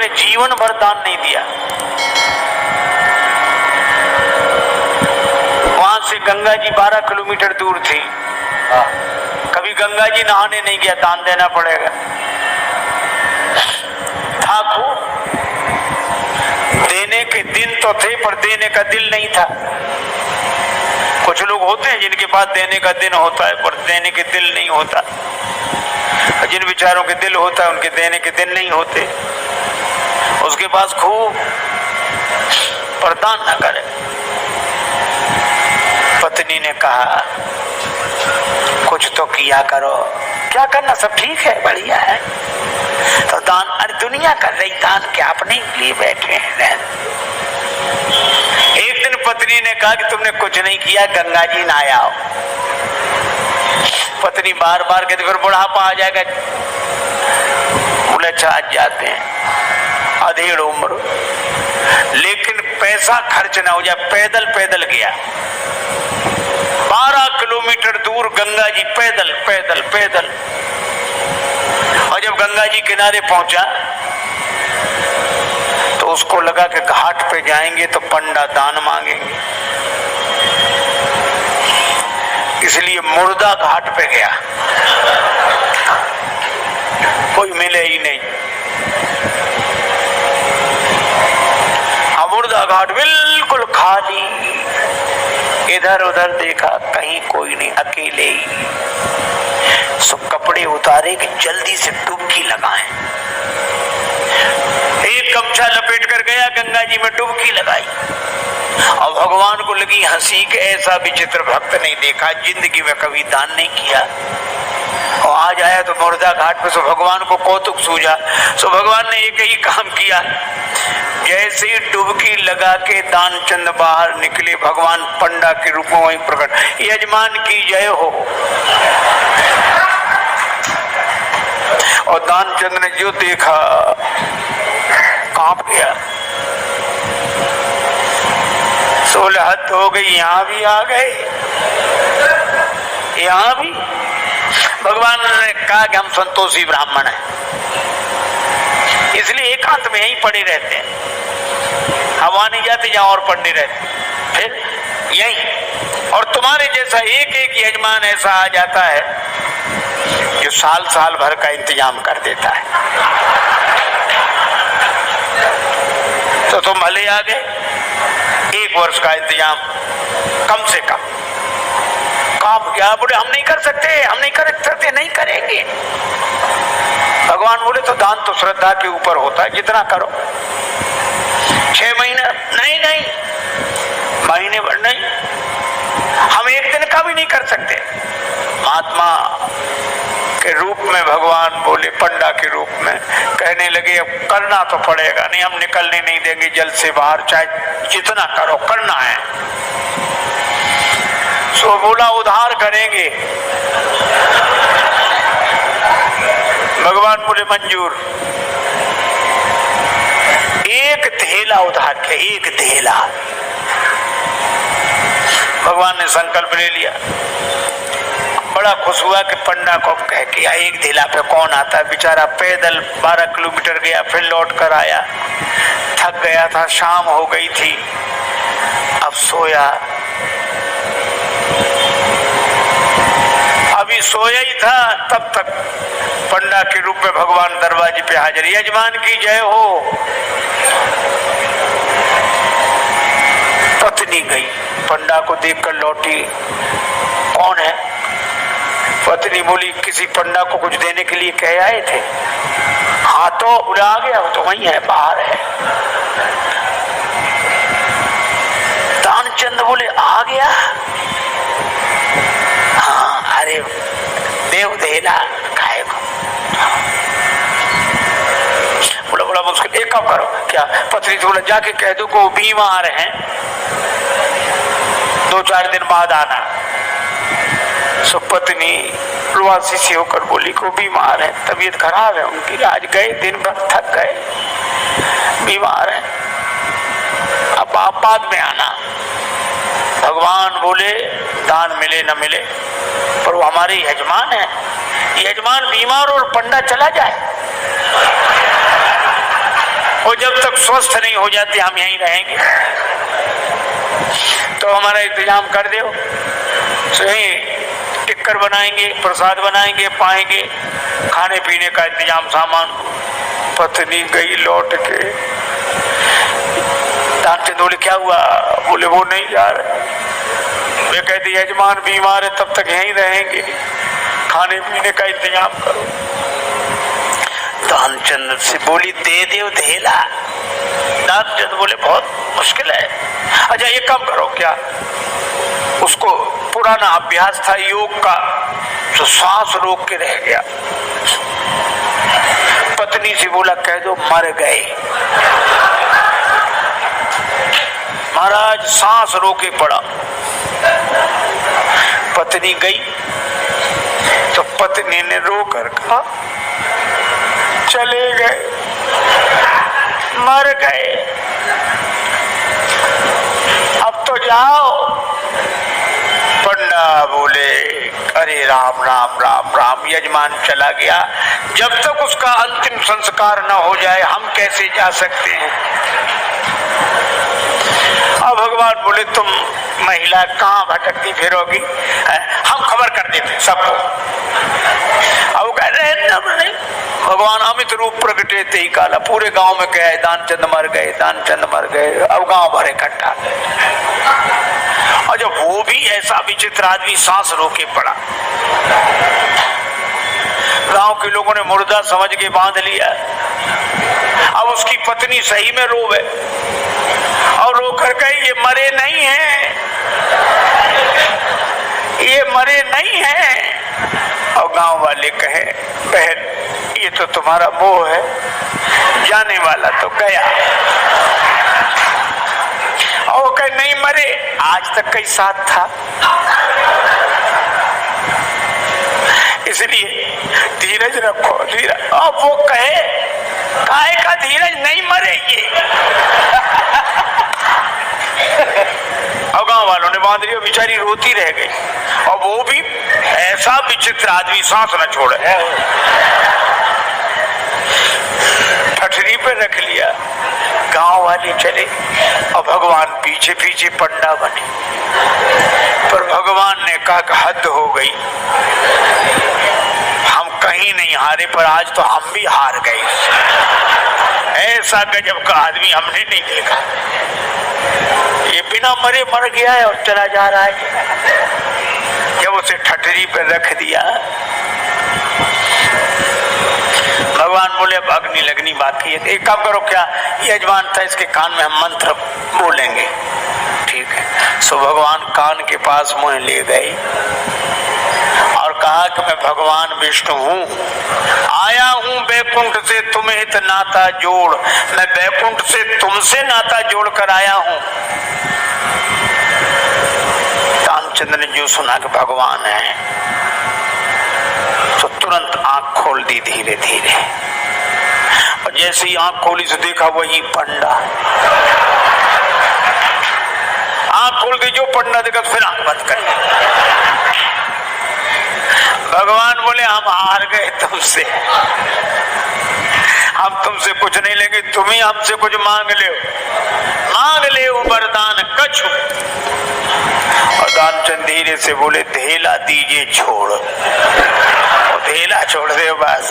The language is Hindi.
बोले जीवन भर दान नहीं दिया। वहां से गंगा जी 12 किलोमीटर दूर थी, कभी गंगा जी नहाने नहीं गया, दान देना पड़ेगा। था खूब, देने के दिन तो थे पर देने का दिल नहीं था। कुछ लोग होते हैं जिनके पास देने का दिन होता है पर देने के दिल नहीं होता, जिन विचारों के दिल होता है उनके देने के दिन नहीं होते। उसके पास खूब पर दान न करे। पत्नी ने कहा कुछ तो किया करो। क्या करना, सब ठीक है, बढ़िया है। तो दान, अरे दुनिया कर रही, दान क्या अपने लिए बैठे हैं। एक दिन पत्नी ने कहा कि तुमने कुछ नहीं किया, गंगा जी नहाया आओ। पत्नी बार बार कहती फिर बुढ़ापा आ जाएगा। बोले अच्छा आज जाते हैं, अधेड़ उम्र, लेकिन पैसा खर्च ना हो जाए। पैदल पैदल गया 12 किलोमीटर दूर, गंगा जी पैदल पैदल पैदल। और जब गंगा जी किनारे पहुंचा तो उसको लगा कि घाट पे जाएंगे तो पंडा दान मांगेंगे, इसलिए मुर्दा घाट पे गया। कोई मिले ही नहीं। मुर्दा घाट बिल्कुल खाली, इधर उधर देखा कहीं कोई नहीं, अकेले ही। सब कपड़े उतारे कि जल्दी से डुबकी लगाएं। एक गमछा लपेट कर गया, गंगा जी में डुबकी लगाई। और भगवान को लगी हंसी कि ऐसा विचित्र भक्त नहीं देखा, जिंदगी में कभी दान नहीं किया। और आज आया तो मुर्दा घाट पे। सो भगवान को कौतुक सूझा। सो भगवान ने एक ही काम किया, जैसे ही डुबकी लगा के दानचंद बाहर निकले, भगवान पंडा के रूप में वहीं प्रकट। यजमान की जय हो। और दानचंद ने जो देखा कांप गया। सोलह हद हो गई, यहां भी आ गए, यहां भी। भगवान ने कहा कि हम संतोषी ब्राह्मण हैं, इसलिए एकांत में यहीं पड़े रहते हैं। हम वहां नहीं जाते जहां और पड़े रहते, फिर यहीं। और तुम्हारे जैसा एक एक यजमान ऐसा आ जाता है जो साल साल भर का इंतजाम कर देता है। तो तुम भले आ गए, 1 वर्ष का इंतजाम कम से कम। काम क्या बोले हम नहीं कर सकते, हम नहीं कर सकते, नहीं करेंगे। भगवान बोले तो दान तो श्रद्धा के ऊपर होता है, जितना करो। 6 महीने नहीं, नहीं महीने भर नहीं, हम 1 दिन का भी नहीं कर सकते। महात्मा के रूप में भगवान बोले, पंडा के रूप में कहने लगे अब करना तो पड़ेगा, नहीं हम निकलने नहीं देंगे जल से बाहर, चाहे जितना करो करना है। सो बोला उधार करेंगे। भगवान बोले मंजूर। 1 धेला उधार किया, 1 धेला। भगवान ने संकल्प ले लिया। बड़ा खुश हुआ कि पंडा को कह के 1 धेला पे कौन आता है। बेचारा पैदल 12 किलोमीटर गया, फिर लौट कर आया, थक गया था, शाम हो गई थी। अब सोया, अभी सोया ही था, तब तक पंडा के रूप में भगवान दरवाजे पे हाजिर। यजमान की जय हो। पत्नी गई, पंडा को देखकर लौटी, कौन है? पत्नी बोली किसी पंडा को कुछ देने के लिए कह आए थे। हाँ तो बोले आ गया, वो तो वहीं है, बाहर है। दानचंद बोले आ गया? हाँ, अरे देव देना खाए को। बोला मुश्किल, एक काम करो। क्या? पत्नी से बोला जाके कह दो को बीमार हैं, 2-4 दिन बाद आना। सो पत्नी प्रवासी से होकर बोली को बीमार है, तबीयत खराब है उनकी, आज गए दिन भर थक गए, बीमार है, अब आप बाद में आना। भगवान बोले दान मिले न मिले पर वो हमारे यजमान है। यजमान बीमार और पंडा चला जाए, वो जब तक स्वस्थ नहीं हो जाते हम यहीं रहेंगे, तो हमारा इंतजाम कर दो। सही टिक्कर बनाएंगे, प्रसाद बनाएंगे, पाएंगे, खाने पीने का इंतजाम, सामान। पत्नी गई लौट के, दानचंद बोले क्या हुआ? बोले वो नहीं जा रहे। वे कहती यजमान बीमार है, तब तक यहीं रहेंगे, खाने पीने का इंतजाम करो। दानचंद से बोली दे दे धेला। दानचंद बोले बहुत मुश्किल है। अच्छा ये कम करो, क्या उसको पुराना अभ्यास था योग का, तो सांस रोक के रह गया। पत्नी से बोला कह दो मर गए। महाराज सांस रोके पड़ा। पत्नी गई तो पत्नी ने रो कर कहा चले गए, मर गए, अब तो जाओ। पंडा बोले अरे राम राम राम राम, यजमान चला गया, जब तक उसका अंतिम संस्कार न हो जाए हम कैसे जा सकते हैं। अब भगवान बोले तुम महिला कहाँ भटकती फिरोगी, हम खबर कर देते सबको। अब कह रहे नहीं, भगवान अमित रूप प्रगटे ते ही काला, पूरे गांव में कहा है दानचंद मर गए, दानचंद मर गए। अब गांव भर इकट्ठा। और जब वो भी ऐसा विचित्र आदमी सांस रोके पड़ा, गांव के लोगों ने मुर्दा समझ के बांध लिया। अब उसकी पत्नी सही में रोवे और रोकर कही ये मरे नहीं हैं, ये मरे नहीं हैं। और गांव वाले कहे बहन ये तो तुम्हारा मोह है, जाने वाला तो गया। और वो कहे नहीं मरे, आज तक कई साथ था, इसलिए धीरज रखो, धीरज। अब वो कहे काहे का धीरज, नहीं मरे ये। और गांव वालों ने बांध लिया, बेचारी रोती रह गई। और वो भी ऐसा विचित्र आदमी, सांस न छोड़े, ठठरी पे रख लिया। गांव वाले चले और भगवान पीछे पीछे पंडा बने। पर भगवान ने कहा कि हद हो गई, हम कहीं नहीं हारे, पर आज तो हम भी हार गए। ऐसा गजब का आदमी हमने नहीं देखा। ये बिना मरे मर गया है और चला जा रहा है। जब उसे ठठरी पे रख दिया, भगवान बोले अब अग्नि लगनी बाकी है, एक काम करो, क्या यजमान था इसके कान में हम मंत्र बोलेंगे, ठीक है। सो भगवान कान के पास मुझे ले गए और कहा कि मैं भगवान विष्णु हूँ, आया हूँ बैकुंठ से तुम्हें हित नाता जोड़, मैं बैकुंठ से तुमसे नाता जोड़ कर आया हूँ। रामचंद्र ने जो सुना कि भगवान है, तो तुरंत आंख खोल दी धीरे धीरे। और जैसे ही आंख खोली तो देखा वही पंडा। आंख खोल के जो पंडा देखा फिर आंख बंद कर ली। भगवान बोले हम हार गए तुमसे, हम तुमसे कुछ नहीं लेंगे, तुम ही हमसे कुछ मांग ले वरदान कछु। और दानचंद धीरे से बोले धेला दीजिए छोड़, धेला छोड़ दे बस।